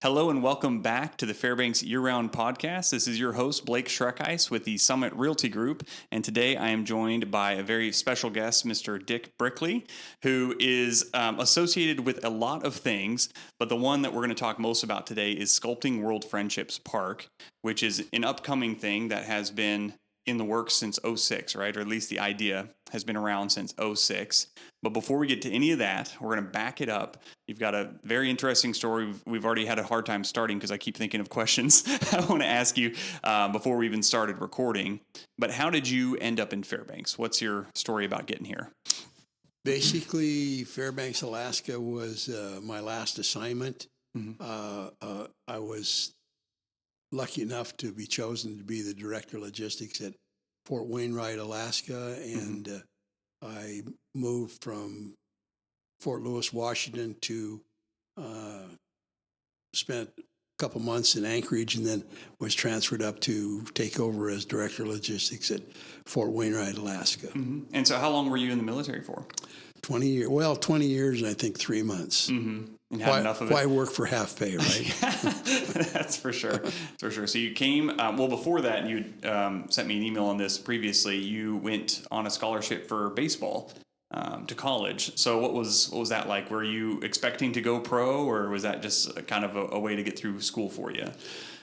Hello and welcome back to the Fairbanks Year-Round Podcast. This is your host, Blake Schreckeis with the Summit Realty Group, and today I am joined by a very special guest, Mr. Dick Brickley, who is associated with a lot of things, but the one that we're going to talk most about today is Sculpting World Friendships Park, which is an upcoming thing that has been in the works since '06, right? Or at least the idea has been around since '06. But before we get to any of that, we're going to back it up. You've got a very interesting story. We've already had a hard time starting because I keep thinking of questions I want to ask you before we even started recording. But how did you end up in Fairbanks? What's your story about getting here? Basically, Fairbanks, Alaska was my last assignment. Mm-hmm. I was lucky enough to be chosen to be the director of logistics at Fort Wainwright, Alaska, and I moved from Fort Lewis, Washington to spent a couple months in Anchorage and then was transferred up to take over as director of logistics at Fort Wainwright, Alaska. Mm-hmm. And so how long were you in the military for? 20 years. Well, 20 years and I think 3 months. Mm-hmm. And had enough of it. Why work for half pay, right? That's for sure. That's for sure. So you came, well, before that, you sent me an email on this previously. You went on a scholarship for baseball to college. So what was that like? Were you expecting to go pro, or was that just kind of a way to get through school for you?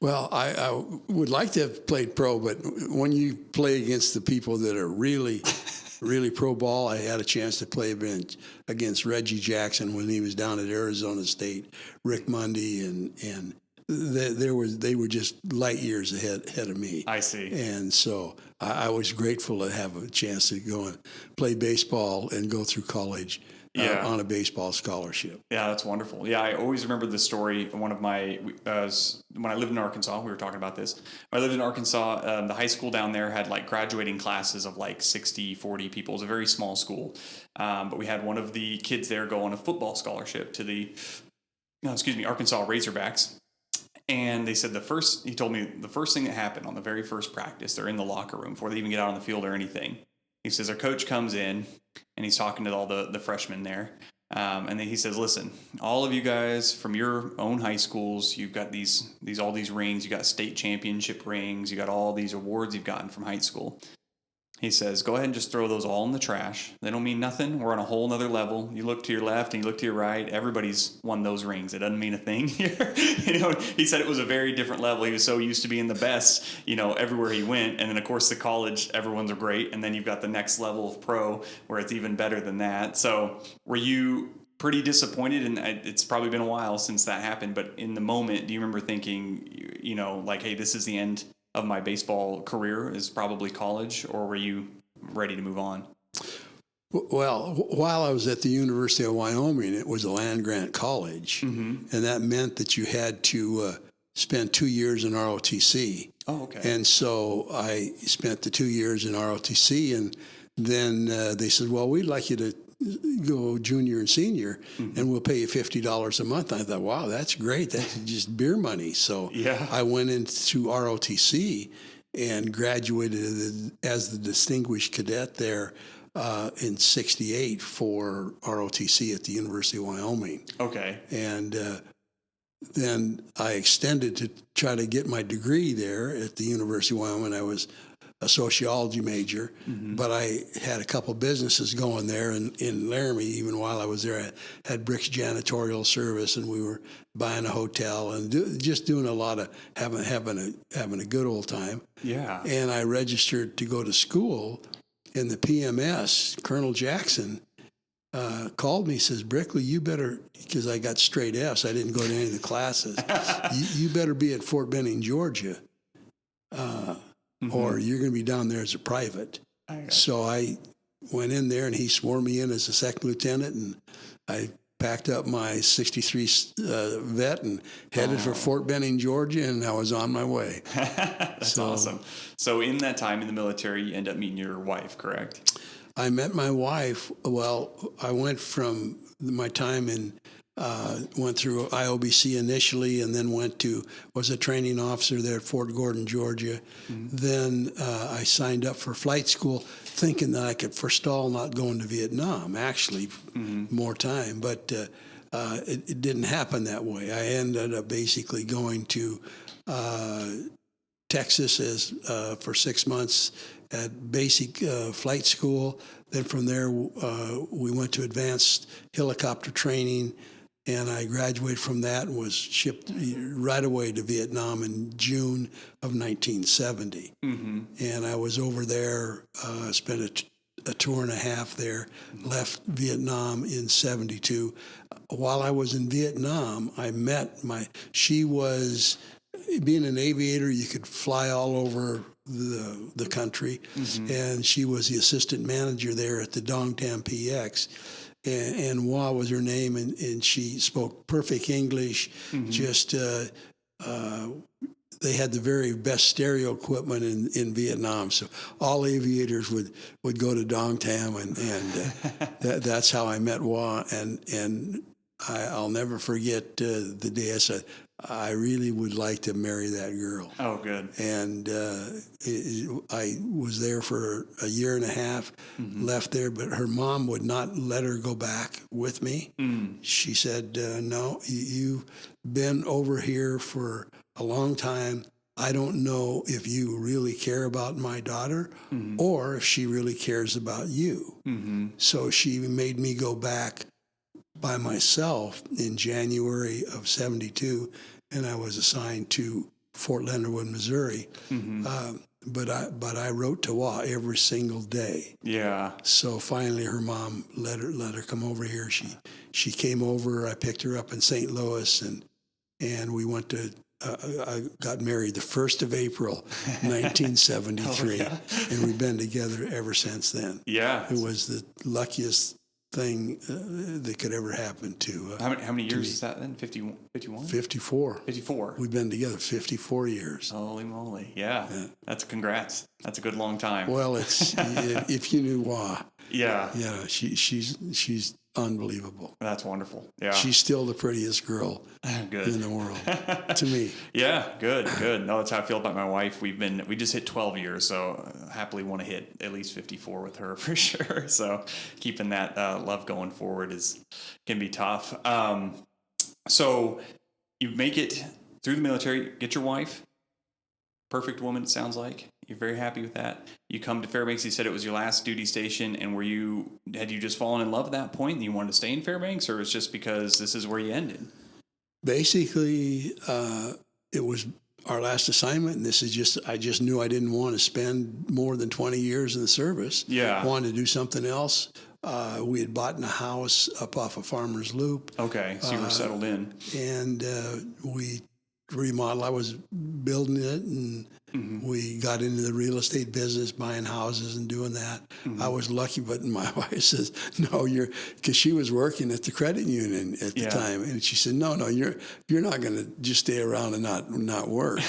Well, I would like to have played pro, but when you play against the people that are really pro ball, I had a chance to play against Reggie Jackson when he was down at Arizona State, Rick Mundy, and they were just light years ahead of me. I see. And so I was grateful to have a chance to go and play baseball and go through college. On a baseball scholarship. Yeah, that's wonderful. Yeah, I always remember this story. One of my, when I lived in Arkansas, we were talking about this. When I lived in Arkansas, the high school down there had like graduating classes of like 60, 40 people. It was a very small school. But we had one of the kids there go on a football scholarship to the, Arkansas Razorbacks. And they said he told me the first thing that happened on the very first practice, they're in the locker room before they even get out on the field or anything. He says, our coach comes in and he's talking to all the freshmen there. And then he says, listen, all of you guys from your own high schools, you've got all these rings, you got state championship rings, you got all these awards you've gotten from high school. He says, go ahead and just throw those all in the trash. They don't mean nothing. We're on a whole nother level. You look to your left and you look to your right. Everybody's won those rings. It doesn't mean a thing here. He said it was a very different level. He was so used to being the best, everywhere he went. And then, of course, the college, everyone's great. And then you've got the next level of pro where it's even better than that. So were you pretty disappointed? And it's probably been a while since that happened. But in the moment, do you remember thinking, like, hey, this is the end of my baseball career is probably college, or were you ready to move on? Well, while I was at the University of Wyoming, it was a land-grant college, and that meant that you had to spend 2 years in ROTC. Oh, okay. And so I spent the 2 years in ROTC, and then they said, well, we'd like you to go junior and senior, and we'll pay you $50 a month. I thought, wow, that's great. That's just beer money. So I went into ROTC and graduated as the distinguished cadet there in '68 for ROTC at the University of Wyoming. Okay. And then I extended to try to get my degree there at the University of Wyoming. I was a sociology major, but I had a couple businesses going there in Laramie. Even while I was there, I had Bricks Janitorial Service, and we were buying a hotel and just doing a lot of having a good old time. Yeah. And I registered to go to school, and the PMS, Colonel Jackson, called me, says, Brickley, you better, because I got straight Fs, I didn't go to any of the classes, you better be at Fort Benning, Georgia. Or you're going to be down there as a private. So I went in there, and he swore me in as a second lieutenant, and I packed up my 63 vet and headed for Fort Benning, Georgia, and I was on my way. That's awesome. So in that time in the military, you end up meeting your wife, correct? I met my wife. Well, I went from my time went through IOBC initially, and then was a training officer there at Fort Gordon, Georgia. Then I signed up for flight school, thinking that I could forestall not going to Vietnam, actually, more time. But it didn't happen that way. I ended up basically going to Texas for 6 months at basic flight school. Then from there, we went to advanced helicopter training, and I graduated from that and was shipped right away to Vietnam in June of 1970. Mm-hmm. And I was over there, spent a tour and a half there, left Vietnam in 72. While I was in Vietnam, I met she was, being an aviator, you could fly all over the country, mm-hmm. and she was the assistant manager there at the Dong Tam PX. And Hoa was her name, and she spoke perfect English. Mm-hmm. Just they had the very best stereo equipment in Vietnam, so all aviators would go to Dong Tam, and that's how I met Hoa. And I'll never forget the day I said, I really would like to marry that girl. Oh, good. And I was there for a year and a half, mm-hmm. left there, but her mom would not let her go back with me. Mm. She said, no, you've been over here for a long time. I don't know if you really care about my daughter, mm-hmm. or if she really cares about you. Mm-hmm. So she made me go back by myself in January of 72, and I was assigned to Fort Leonard Wood, Missouri. Mm-hmm. But I wrote to Hoa every single day. Yeah. So finally, her mom let her come over here. She came over. I picked her up in St. Louis, and we went to. I got married the 1st of April, 1973, oh, yeah. And we've been together ever since then. Yeah. It was the luckiest thing that could ever happen to how many years is that then? 51? 54. 54. We've been together 54 years. Holy moly. Yeah. That's congrats. That's a good long time. Well, it's if you knew Hoa. Yeah. Yeah, she's unbelievable. That's wonderful. Yeah. She's still the prettiest girl in the world to me. Yeah, good. No, that's how I feel about my wife. We just hit 12 years, so happily want to hit at least 54 with her for sure. So keeping that love going forward can be tough. So you make it through the military, get your wife, perfect woman, it sounds like. You're very happy with that. You come to Fairbanks. You said it was your last duty station, and had you just fallen in love at that point and you wanted to stay in Fairbanks, or it was just because this is where you ended? Basically, it was our last assignment, and I just knew I didn't want to spend more than 20 years in the service. Yeah. I wanted to do something else. We had bought a house up off of Farmer's Loop. Okay, so you were settled in. And we remodeled. I was building it, and mm-hmm. we got into the real estate business, buying houses and doing that. Mm-hmm. I was lucky, but my wife says, no, because she was working at the credit union at the time. And she said, no, you're not going to just stay around and not work.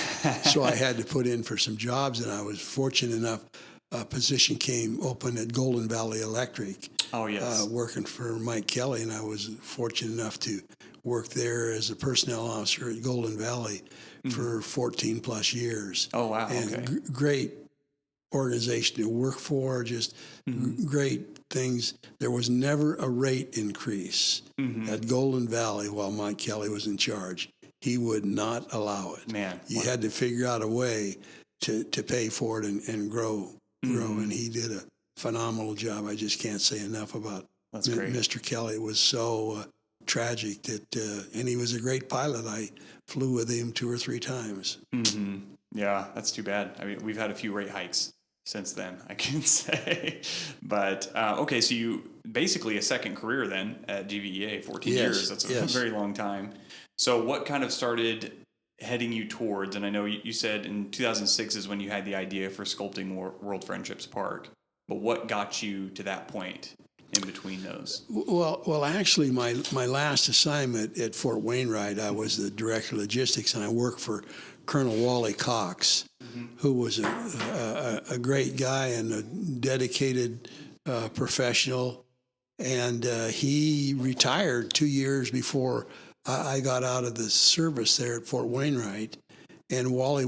So I had to put in for some jobs, and I was fortunate enough, a position came open at Golden Valley Electric. Oh, yes. Working for Mike Kelly, and I was fortunate enough to work there as a personnel officer at Golden Valley mm-hmm. for 14 plus years. Oh, wow. And okay. Great organization to work for, just mm-hmm. great things. There was never a rate increase mm-hmm. at Golden Valley while Mike Kelly was in charge. He would not allow it. Man. You had to figure out a way to pay for it and grow. Mm-hmm. And he did a phenomenal job. I just can't say enough about Mr. Kelly. It was so tragic and he was a great pilot. I flew with him 2 or 3 times. Mm-hmm. Yeah, that's too bad. I mean, we've had a few rate hikes since then, I can say. But, okay, so you basically a second career then at GVEA, 14 years. That's a very long time. So what kind of started heading you towards, and I know you said in 2006 is when you had the idea for Sculpting World Friendships Park, but what got you to that point in between those? Well, actually, my last assignment at Fort Wainwright, I was the director of logistics, and I worked for Colonel Wally Cox, mm-hmm. who was a great guy and a dedicated professional, and he retired 2 years before I got out of the service there at Fort Wainwright, and Wally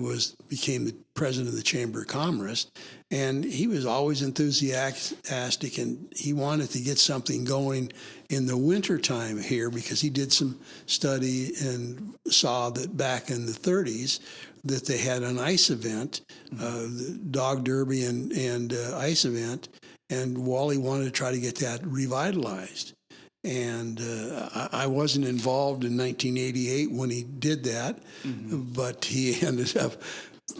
became the president of the Chamber of Commerce, and he was always enthusiastic, and he wanted to get something going in the wintertime here because he did some study and saw that back in the 30s that they had an ice event, the dog derby and ice event, and Wally wanted to try to get that revitalized. And I wasn't involved in 1988 when he did that, but he ended up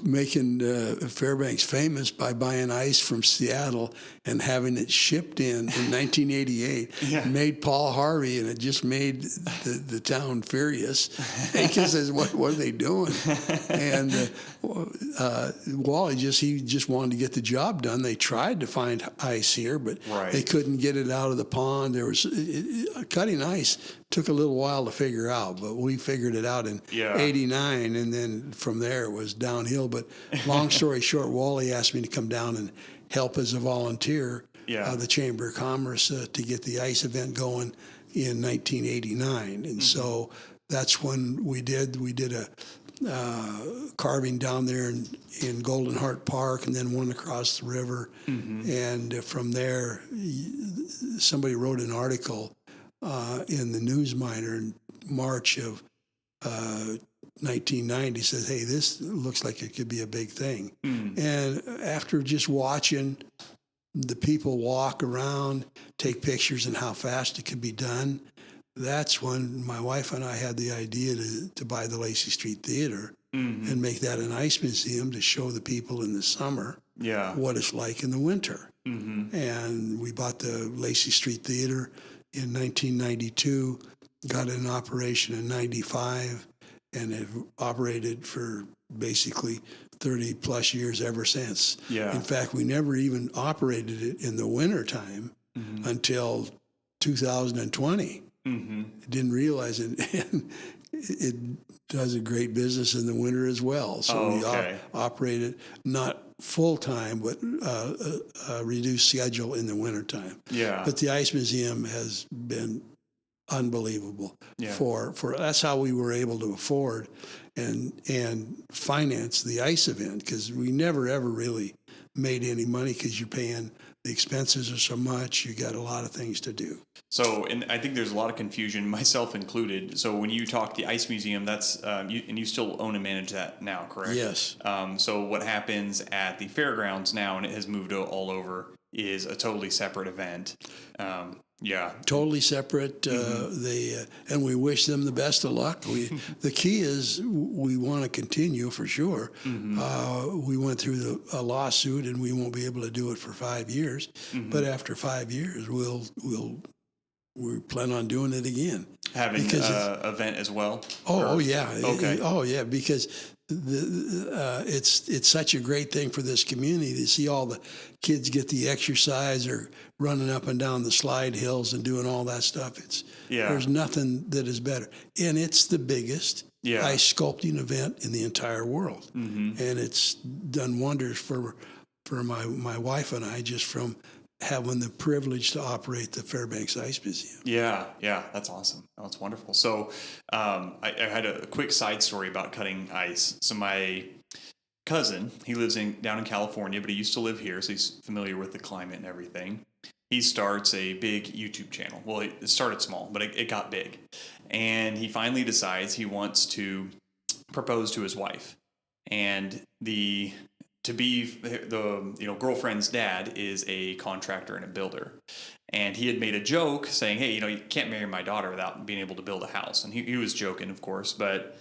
making Fairbanks famous by buying ice from Seattle and having it shipped in 1988. Yeah. Made Paul Harvey, and it just made the town furious because says, what are they doing? And Wally just wanted to get the job done. They tried to find ice here, but they couldn't get it out of the pond. There was cutting ice took a little while to figure out, but we figured it out in '89, and then from there it was downhill. But long story short, Wally asked me to come down and help as a volunteer, the Chamber of Commerce, to get the ice event going in 1989. And so that's when we did a carving down there in Golden Heart Park, and then one across the river. And from there, somebody wrote an article in the Newsminer in March of 1990, says, hey, this looks like it could be a big thing. And after just watching the people walk around, take pictures, and how fast it could be done, that's when my wife and I had the idea to buy the Lacey Street Theater and make that an ice museum to show the people in the summer what it's like in the winter. And we bought the Lacey Street Theater in 1992, got it in operation in 95, and have operated for basically 30 plus years ever since. In fact, we never even operated it in the wintertime until 2020. Didn't realize it. And it does a great business in the winter as well. So we operate it not full time, but a reduced schedule in the wintertime. But the Ice Museum has been unbelievable. For that's how we were able to afford and finance the ice event, because we never ever really made any money because you're paying. The expenses are so much, you got a lot of things to do. So, and I think there's a lot of confusion, myself included. So when you talk the Ice Museum, that's, you still own and manage that now, correct? Yes. So what happens at the fairgrounds now, and it has moved all over, is a totally separate event. Totally separate. And we wish them the best of luck. The key is we want to continue for sure. We went through a lawsuit, and we won't be able to do it for 5 years. But after 5 years, we plan on doing it again. Having an event as well. Yeah. Because it's such a great thing for this community to see all the kids get the exercise or running up and down the slide hills and doing all that stuff. There's nothing that is better, and it's the biggest ice sculpting event in the entire world, and it's done wonders for my wife and I just from having the privilege to operate the Fairbanks Ice Museum. Yeah, that's awesome. That's wonderful. So I had a quick side story about cutting ice. So my cousin, he lives down in California, but he used to live here, so he's familiar with the climate and everything. He starts a big YouTube channel. Well, it started small, but it got big. And he finally decides he wants to propose to his wife. And the girlfriend's dad is a contractor and a builder. And he had made a joke saying, hey, you can't marry my daughter without being able to build a house. And he was joking, of course, but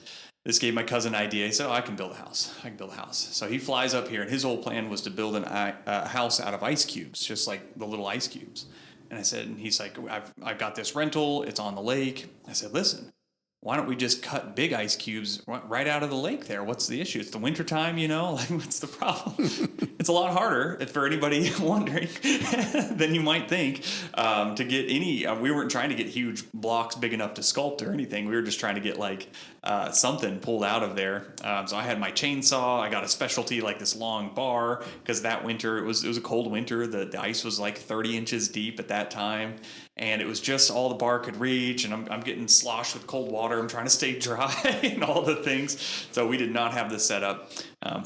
this gave my cousin an idea. He said, I can build a house. So he flies up here, and his whole plan was to build a house out of ice cubes, just like the little ice cubes. And he's like, I've got this rental. It's on the lake. I said, listen, why don't we just cut big ice cubes right out of the lake there? What's the issue? It's the wintertime, like, what's the problem? It's a lot harder, for anybody wondering, than you might think, to get any. We weren't trying to get huge blocks big enough to sculpt or anything. We were just trying to get, something pulled out of there. So I had my chainsaw. I got a specialty, like this long bar, because that winter, it was a cold winter. The ice was like 30 inches deep at that time. and it was just all the bar could reach, and I'm getting sloshed with cold water. I'm trying to stay dry and all the things. So we did not have the setup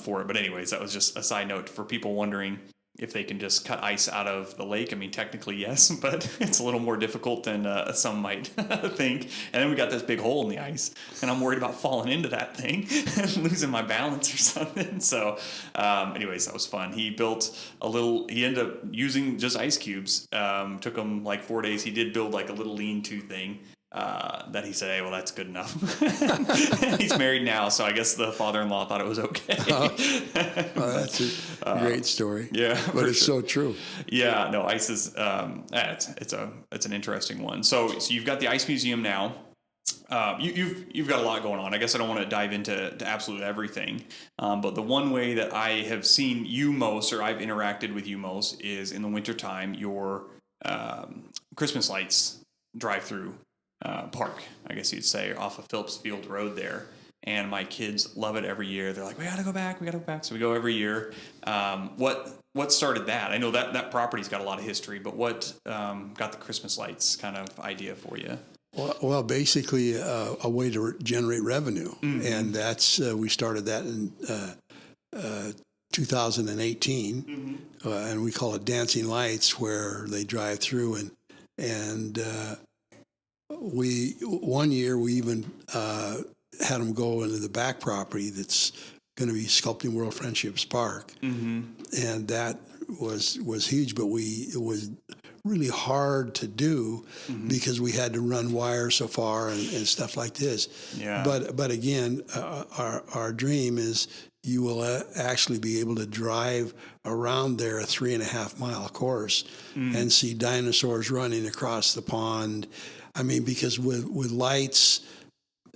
for it. But anyways, that was just a side note for people wondering if they can just cut ice out of the lake. I mean, technically, yes, but it's a little more difficult than some might think. And then we got this big hole in the ice, and I'm worried about falling into that thing and losing my balance or something. So anyways, that was fun. He ended up using just ice cubes. Took him like 4 days. He did build like a little lean-to thing. That he said, hey, well, that's good enough. He's married now, so I guess the father-in-law thought it was okay. That's a great story. Yeah, but it's so true. Yeah, no, ice is it's an interesting one. So you've got the ice museum now. You've got a lot going on. I guess I don't want to dive into absolutely everything, but the one way that I have seen you most, or I've interacted with you most, is in the wintertime, your Christmas lights drive-through park, I guess you'd say, off of Phillips Field Road there. And my kids love it every year. They're like, we got to go back. So we go every year. What started that? I know that property's got a lot of history, but what got the Christmas lights kind of idea for you? Well, basically a way to generate revenue. Mm-hmm. And that's we started that in 2018, mm-hmm. And we call it Dancing Lights, where they drive through and one year we even had them go into the back property that's going to be Sculpting World Friendships Park, mm-hmm. and that was huge. But it was really hard to do, mm-hmm. because we had to run wire so far and stuff like this. Yeah. But again, our dream is you will actually be able to drive around there a 3.5 mile course, mm-hmm. and see dinosaurs running across the pond. I mean, because with lights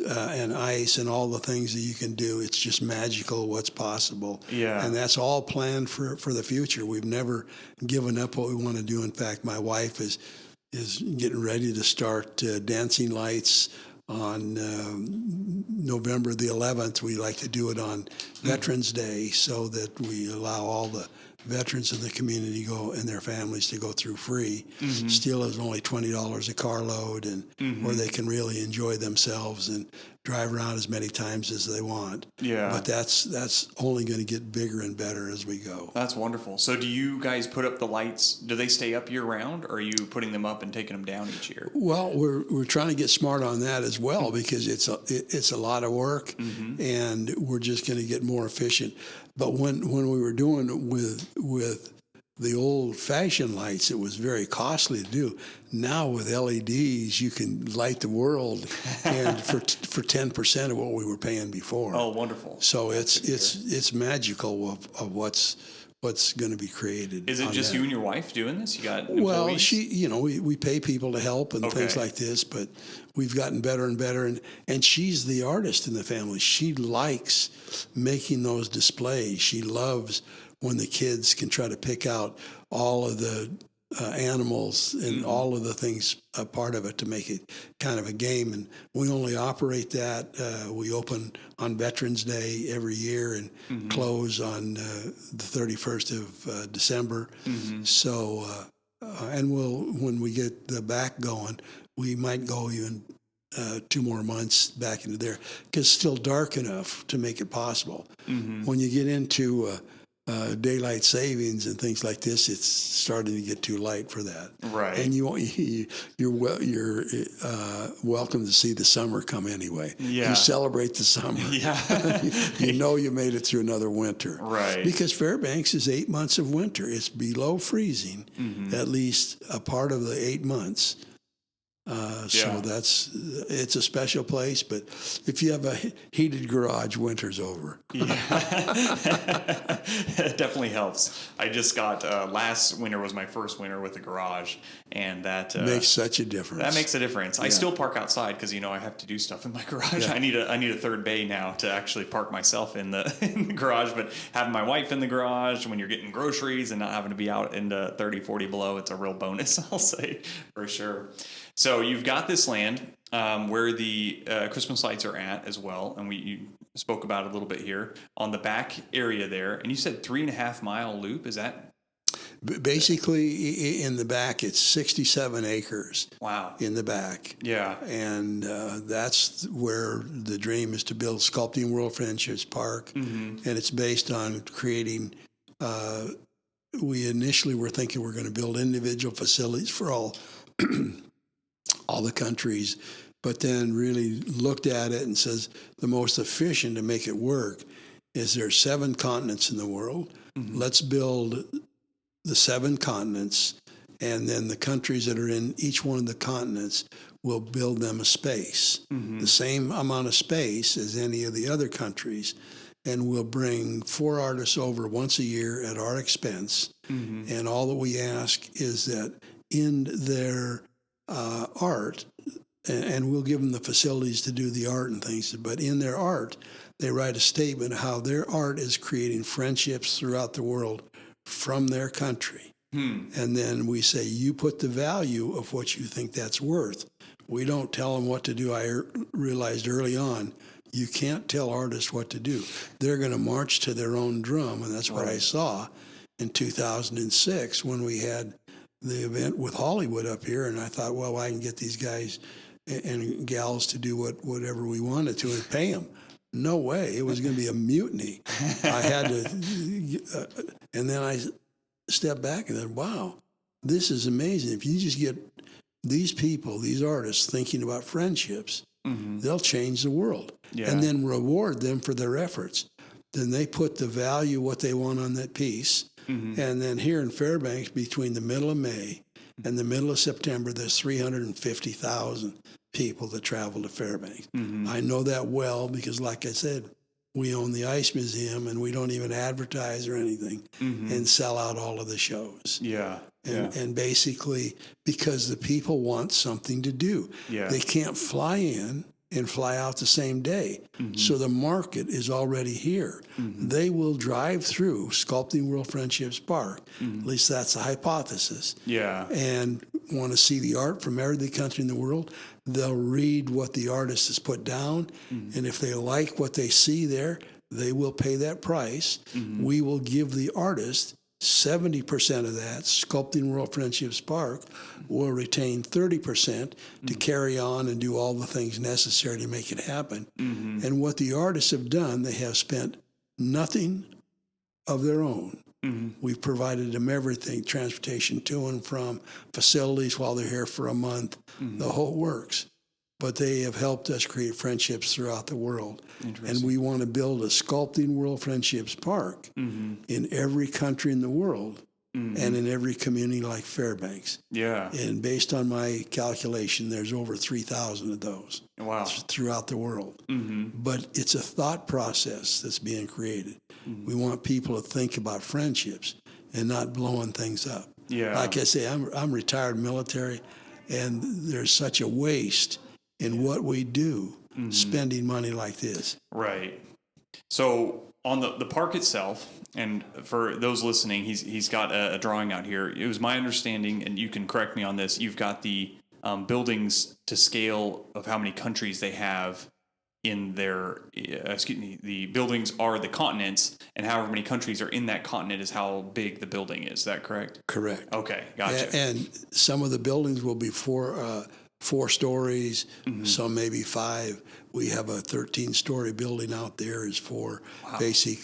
and ice and all the things that you can do, it's just magical what's possible. Yeah. And that's all planned for the future. We've never given up what we want to do. In fact, my wife is getting ready to start Dancing Lights on November the 11th. We like to do it on Veterans Day, so that we allow all the veterans in the community go and their families to go through free. Mm-hmm. Still is only $20 a carload, and mm-hmm. where they can really enjoy themselves and drive around as many times as they want. Yeah. But that's only going to get bigger and better as we go. That's wonderful. So do you guys put up the lights? Do they stay up year round, or are you putting them up and taking them down each year? Well, we're trying to get smart on that as well, because it's a lot of work, mm-hmm. and we're just going to get more efficient. But when we were doing it with the old-fashioned lights, it was very costly to do. Now with LEDs, you can light the world, and for 10% of what we were paying before. Oh, wonderful! So it's magical of what's going to be created. Is it just you and your wife doing this? You got employees? Well, we pay people to help and things like this, but we've gotten better and better. And she's the artist in the family. She likes making those displays. She loves when the kids can try to pick out all of the animals and mm-hmm. all of the things a part of it to make it kind of a game. And we only operate that. We open on Veterans Day every year and mm-hmm. close on the 31st of December. Mm-hmm. So, and when we get the back going, we might go even 2 more months back into there, because it's still dark enough to make it possible. Mm-hmm. When you get into daylight savings and things like this, it's starting to get too light for that. Right. And you're welcome to see the summer come anyway. Yeah. You celebrate the summer. Yeah. you know you made it through another winter. Right. Because Fairbanks is 8 months of winter. It's below freezing, mm-hmm. at least a part of the 8 months. So it's a special place, but if you have a heated garage, winter's over. Yeah. It definitely helps. I just got, last winter was my first winter with a garage, and that makes such a difference. That makes a difference. Yeah. I still park outside because, I have to do stuff in my garage. Yeah. I need a third bay now to actually park myself in the garage, but having my wife in the garage when you're getting groceries and not having to be out into 30, 40 below, it's a real bonus, I'll say, for sure. So you've got this land where the Christmas lights are at as well, and you spoke about it a little bit here on the back area there. And you said 3.5 mile loop. Is that? Basically, in the back, it's 67 acres. Wow. In the back. Yeah. And that's where the dream is to build Sculpting World Friendships Park. And it's based on creating, we initially were thinking we're going to build individual facilities for all the countries, but then really looked at it and says the most efficient to make it work is there are 7 continents in the world. Let's build the 7 continents, and then the countries that are in each one of the continents will build them a space, the same amount of space as any of the other countries, and we'll bring 4 artists over once a year at our expense. And all that we ask is that in their art, and we'll give them the facilities to do the art and things, but in their art, they write a statement of how their art is creating friendships throughout the world from their country. And then we say, you put the value of what you think that's worth. We don't tell them what to do. I realized early on, you can't tell artists what to do. They're going to march to their own drum, and that's what I saw in 2006 when we had the event with Hollywood up here, and I thought, well, I can get these guys and gals to do whatever we wanted to and pay them. No way. It was going to be a mutiny. I had to, and then I stepped back and said, wow, this is amazing. If you just get these people, these artists thinking about friendships, they'll change the world. And then reward them for their efforts. Then they put the value, what they want on that piece. And then here in Fairbanks, between the middle of May and the middle of September, there's 350,000 people that travel to Fairbanks. I know that well because, like I said, we own the Ice Museum and we don't even advertise or anything and sell out all of the shows. And basically, because the people want something to do. They can't fly in and fly out the same day. So the market is already here. They will drive through Sculpting World Friendships Park, at least that's the hypothesis, and want to see the art from every country in the world. They'll read what the artist has put down, and if they like what they see there, they will pay that price. We will give the artist 70% of that. Sculpting World Friendships Park will retain 30% to carry on and do all the things necessary to make it happen. And what the artists have done, they have spent nothing of their own. We've provided them everything, transportation to and from, facilities while they're here for a month, the whole works. But they have helped us create friendships throughout the world. And we want to build a Sculpting World Friendships Park in every country in the world and in every community like Fairbanks. And based on my calculation, there's over 3,000 of those throughout the world. But it's a thought process that's being created. We want people to think about friendships and not blowing things up. Like I say, I'm retired military, and there's such a waste in what we do, spending money like this. So on the park itself, and for those listening, he's got a drawing out here. It was my understanding, and you can correct me on this, you've got the buildings to scale of how many countries they have in their, the buildings are the continents, and however many countries are in that continent is how big the building is. Is that correct? Correct. Okay, gotcha. And some of the buildings will be 4 stories, some maybe 5. We have a 13-story building out there is for basic,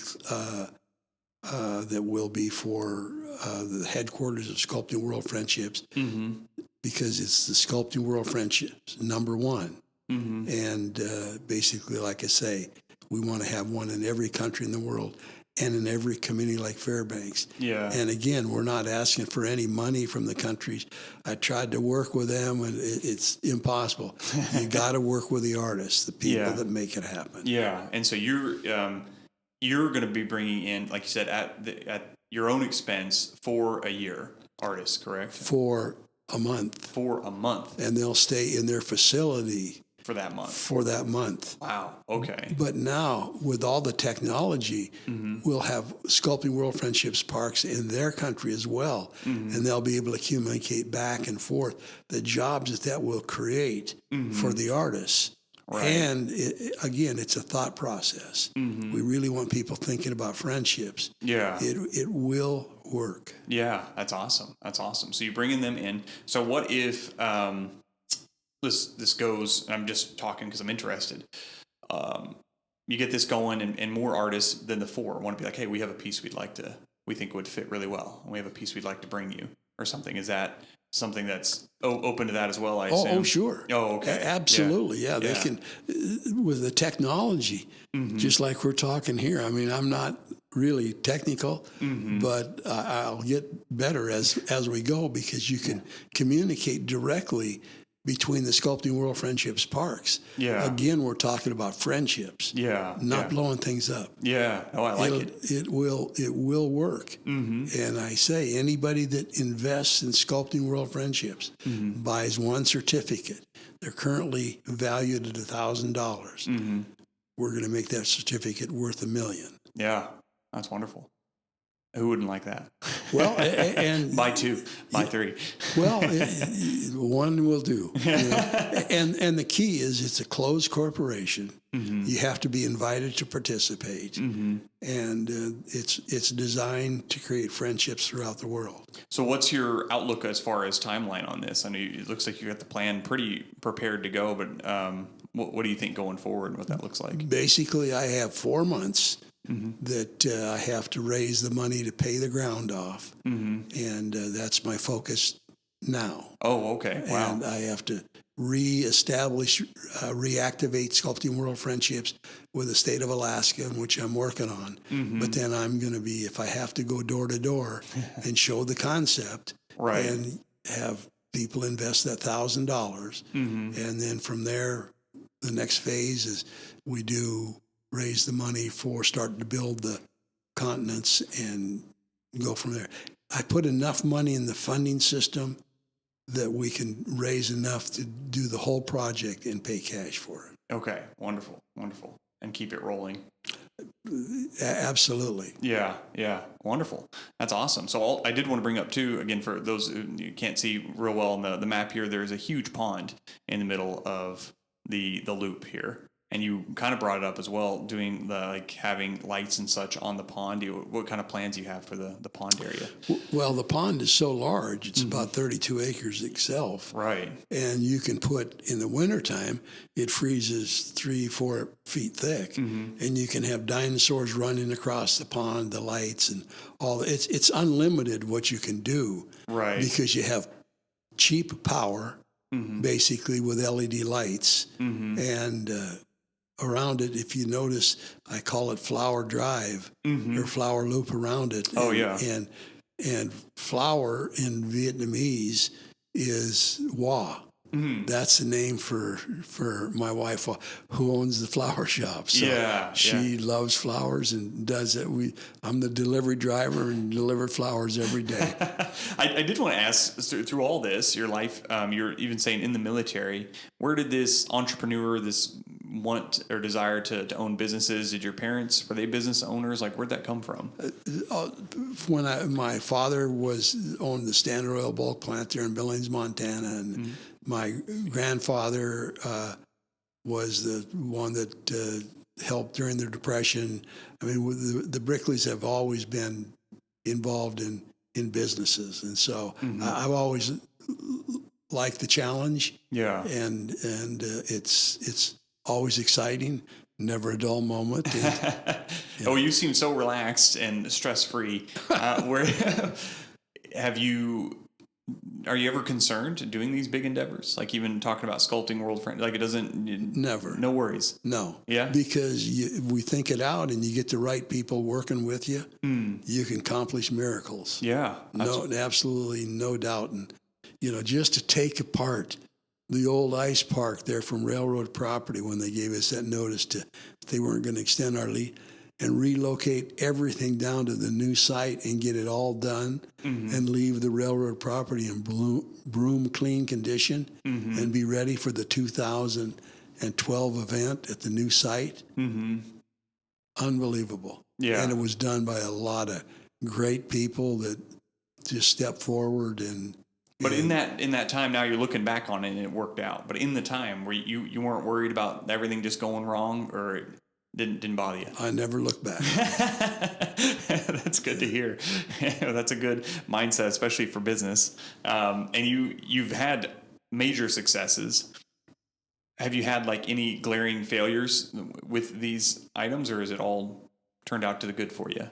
that will be for the headquarters of Sculpting World Friendships, because it's the Sculpting World Friendships, number 1. And basically, like I say, we want to have one in every country in the world and in every community like Fairbanks. And again, we're not asking for any money from the countries. I tried to work with them, and it's impossible. You got to work with the artists, the people that make it happen. And so you're going to be bringing in, like you said, at your own expense for a year, artists, correct? For a month. For a month. And they'll stay in their facility for that month. For that month. Wow. Okay. But now, with all the technology, we'll have Sculpting World Friendships Parks in their country as well. And they'll be able to communicate back and forth the jobs that will create for the artists. And again, it's a thought process. We really want people thinking about friendships. It will work. Yeah, that's awesome. That's awesome. So you're bringing them in. So what if this goes? And I'm just talking because I'm interested. You get this going, and more artists than the four want to be like, hey, we have a piece we think would fit really well, and we have a piece we'd like to bring you, or something. Is that something that's open to that as well? I assume. Oh, sure. Oh, okay. Absolutely. Yeah, they can, with the technology, just like we're talking here. I mean, I'm not really technical, but I'll get better as we go, because you can communicate directly between the Sculpting World Friendships parks. Yeah. Again, we're talking about friendships. Yeah. Not blowing things up. Yeah. Oh, I like it. It will work. And I say, anybody that invests in Sculpting World Friendships buys one certificate. They're currently valued at $1,000. We're going to make that certificate worth $1 million. Yeah. That's wonderful. Who wouldn't like that? Well, and buy two, buy three. Well, one will do. You know? And the key is it's a closed corporation. You have to be invited to participate, and it's designed to create friendships throughout the world. So, what's your outlook as far as timeline on this? I know it looks like you got the plan pretty prepared to go, but what do you think going forward and what that looks like? Basically, I have 4 months. That I have to raise the money to pay the ground off, and that's my focus now. Oh, okay, wow! And I have to reestablish, reactivate Sculpting World Friendships with the state of Alaska, which I'm working on. But then I'm going to be, if I have to go door to door and show the concept, right, and have people invest that $1,000, and then from there, the next phase is we do raise the money for starting to build the continents and go from there. I put enough money in the funding system that we can raise enough to do the whole project and pay cash for it. Okay, wonderful, wonderful. And keep it rolling. Absolutely. Yeah, wonderful. That's awesome. So I did want to bring up too, again, for those who you can't see real well on the map here, there's a huge pond in the middle of the loop here. And you kind of brought it up as well, doing having lights and such on the pond. What kind of plans do you have for the pond area? Well, the pond is so large; it's about 32 acres itself. Right. And you can put, in the wintertime, it freezes 3-4 feet thick, and you can have dinosaurs running across the pond, the lights, and all. It's unlimited what you can do. Right. Because you have cheap power, basically with LED lights, and around it, if you notice, I call it Flower Drive or Flower Loop around it. Oh, yeah. And flower in Vietnamese is Hoa. That's the name for my wife, who owns the flower shop. So she loves flowers and does it. I'm the delivery driver and deliver flowers every day. I did want to ask, through all this, your life, you're even saying in the military, where did this entrepreneur, this want or desire to own businesses, did your parents, were they business owners? Where'd that come from? When my father owned the Standard Oil bulk plant there in Billings, Montana, and my grandfather was the one that helped during the Depression. I mean, the Brickleys have always been involved in businesses, and so I've always liked the challenge. Yeah, and it's always exciting, never a dull moment. Oh, you seem so relaxed and stress-free. Are you ever concerned doing these big endeavors? Even talking about Sculpting World Friends, it doesn't... Never. No worries. No. Yeah? Because we think it out and you get the right people working with you, you can accomplish miracles. Yeah. No, absolutely no doubt. And, just to take apart the old ice park there from railroad property when they gave us that notice they weren't going to extend our lease, and relocate everything down to the new site and get it all done and leave the railroad property in broom clean condition and be ready for the 2012 event at the new site. Unbelievable. Yeah. And it was done by a lot of great people that just stepped forward and... But in that time, now you're looking back on it and it worked out. But in the time where you weren't worried about everything just going wrong, or Didn't bother you. I never look back. That's good to hear. That's a good mindset, especially for business. And you've had major successes. Have you had like any glaring failures with these items, or is it all turned out to the good for you?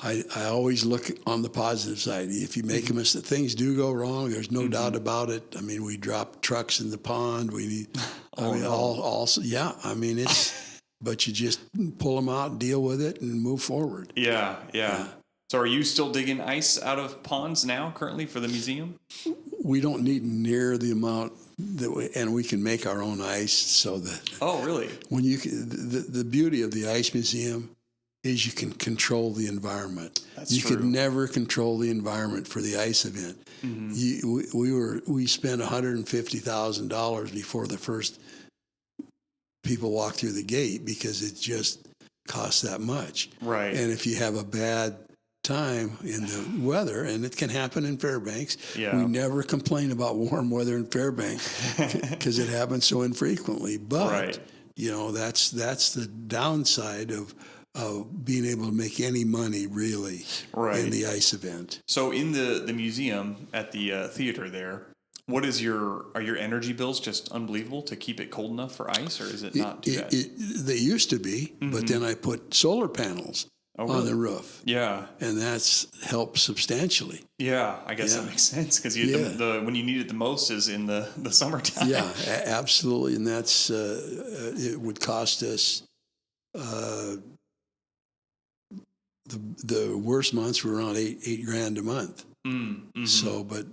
I always look on the positive side. If you make a mistake, things do go wrong. There's no doubt about it. I mean, we drop trucks in the pond. We need, it's, but you just pull them out, deal with it, and move forward. Yeah. So are you still digging ice out of ponds now currently for the museum? We don't need near the amount and we can make our own ice so that. Oh, really? When the beauty of the ice museum is you can control the environment. That's you true. could never control the environment for the ice event. We spent $150,000 before the first people walked through the gate because it just costs that much. Right. And if you have a bad time in the weather, and it can happen in Fairbanks, we never complain about warm weather in Fairbanks because it happens so infrequently. But that's the downside of being able to make any money really in the ice event. So in the museum at the theater there, what is are your energy bills just unbelievable to keep it cold enough for ice, or is it not too bad? They used to be, but then I put solar panels on the roof. Yeah. And that's helped substantially. Yeah, I guess that makes sense because when you need it the most is in the summertime. Yeah, absolutely. And that's, it would cost us, the worst months were around $8,000 a month. So, but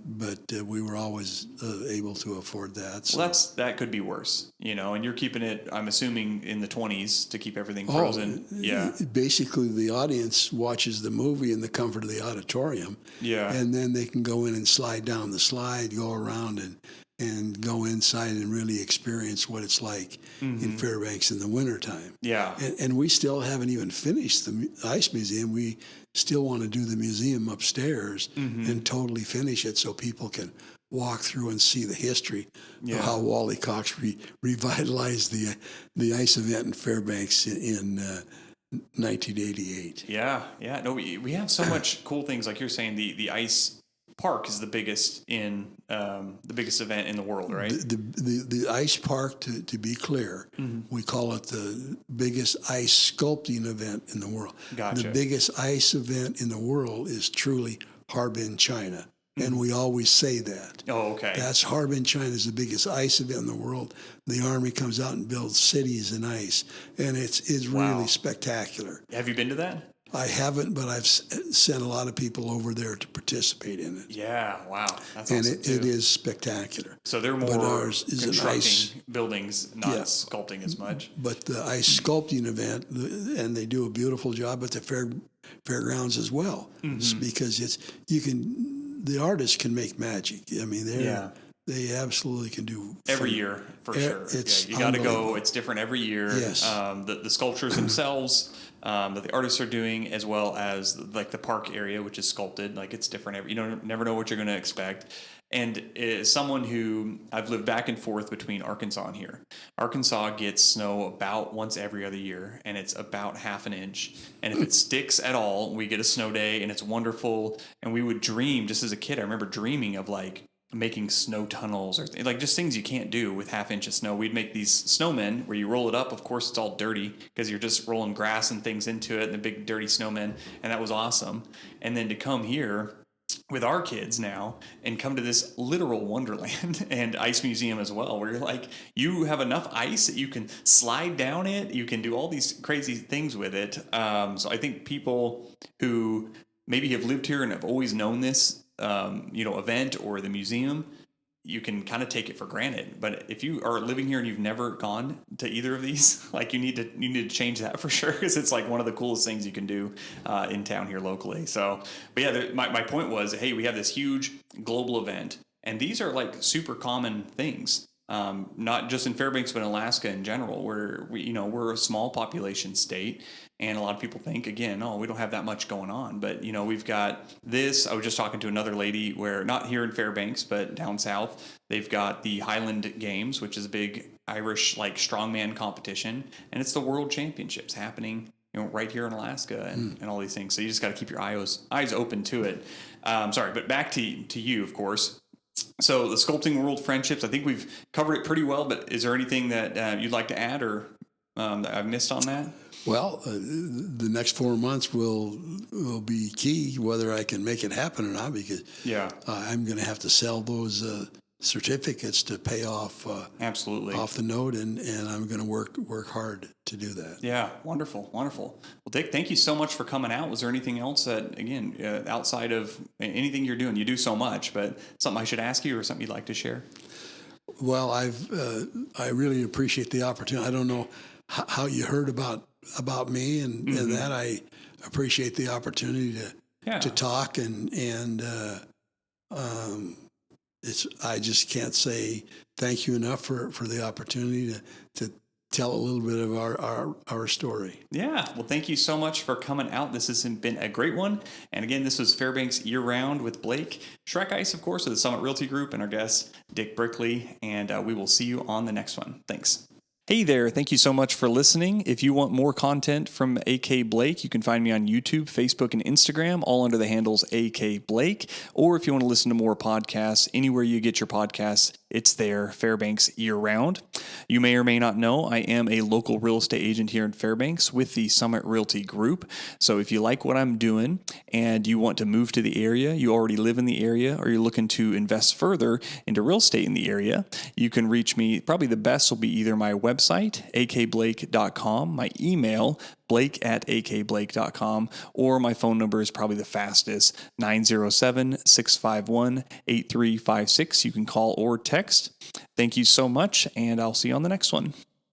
we were always able to afford that. So. Well, that could be worse, and you're keeping it, I'm assuming, in the 20s to keep everything frozen. Basically, the audience watches the movie in the comfort of the auditorium. Yeah. And then they can go in and slide down the slide, go around and go inside and really experience what it's like in Fairbanks in the wintertime. Yeah. And we still haven't even finished the ice museum. We still want to do the museum upstairs and totally finish it so people can walk through and see the history of how Wally Cox revitalized the ice event in Fairbanks in 1988. Yeah. No, we have so much cool things, like you're saying. The ice park is the biggest event in the world, right? The ice park, to be clear, we call it the biggest ice sculpting event in the world. Gotcha. The biggest ice event in the world is truly Harbin, China. And we always say that. Oh, okay. That's Harbin, China is the biggest ice event in the world. The Army comes out and builds cities in ice, and it's really spectacular. Have you been to that? I haven't, but I've sent a lot of people over there to participate in it. Yeah, wow. That's and awesome it is spectacular. So they're more constructing buildings, not sculpting as much. But the ice sculpting event, and they do a beautiful job at the fairgrounds as well, because the artists can make magic. I mean, they absolutely can do every year for sure. You got to go. It's different every year. Yes. The sculptures themselves that the artists are doing, as well as like the park area, which is sculpted. Like it's different. You never know what you're going to expect. And as someone who I've lived back and forth between Arkansas and here, Arkansas gets snow about once every other year, and it's about half an inch. And if it sticks at all, we get a snow day, and it's wonderful. And we would dream, just as a kid, I remember dreaming of like making snow tunnels or like just things you can't do with half inch of snow. We'd make these snowmen where you roll it up. Of course, it's all dirty because you're just rolling grass and things into it, and the big dirty snowmen. And that was awesome. And then to come here with our kids now and come to this literal wonderland and ice museum as well, where you're like, you have enough ice that you can slide down it. You can do all these crazy things with it. So I think people who maybe have lived here and have always known this, event or the museum, you can kind of take it for granted. But if you are living here and you've never gone to either of these, like you need to change that for sure, because it's like one of the coolest things you can do in town here locally. So, but yeah, my point was, hey, we have this huge global event, and these are like super common things. not just in Fairbanks, but in Alaska in general, where we're a small population state. And a lot of people think, again, oh, we don't have that much going on. But, we've got this. I was just talking to another lady where, not here in Fairbanks, but down south, they've got the Highland Games, which is a big Irish strongman competition. And it's the World Championships happening, right here in Alaska and all these things. So you just got to keep your eyes open to it. Sorry, but back to you, of course. So the Sculpting World Friendships, I think we've covered it pretty well, but is there anything that you'd like to add or that I've missed on that? Well, the next 4 months will be key, whether I can make it happen or not, because I'm going to have to sell those certificates to pay off absolutely off the note, and I'm going to work hard to do that. Yeah, wonderful. Well, Dick, thank you so much for coming out. Was there anything else that, again, outside of anything you're doing, you do so much, but something I should ask you or something you'd like to share? Well, I really appreciate the opportunity. I don't know how you heard about me and that. I appreciate the opportunity to talk and I just can't say thank you enough for the opportunity to tell a little bit of our story. Yeah. Well, thank you so much for coming out. This has been a great one. And again, this was Fairbanks Year Round with Blake Schreckice, of course, of the Summit Realty Group, and our guest, Dick Brickley. And we will see you on the next one. Thanks. Hey there, thank you so much for listening. If you want more content from AK Blake, you can find me on YouTube, Facebook, and Instagram, all under the handles AK Blake. Or if you want to listen to more podcasts, anywhere you get your podcasts, it's there, Fairbanks Year Round. You may or may not know, I am a local real estate agent here in Fairbanks with the Summit Realty Group. So if you like what I'm doing and you want to move to the area, you already live in the area, or you're looking to invest further into real estate in the area, you can reach me. Probably the best will be either my website, akblake.com, my email, blake@akblake.com, or my phone number is probably the fastest, 907-651-8356. You can call or text. Thank you so much, and I'll see you on the next one.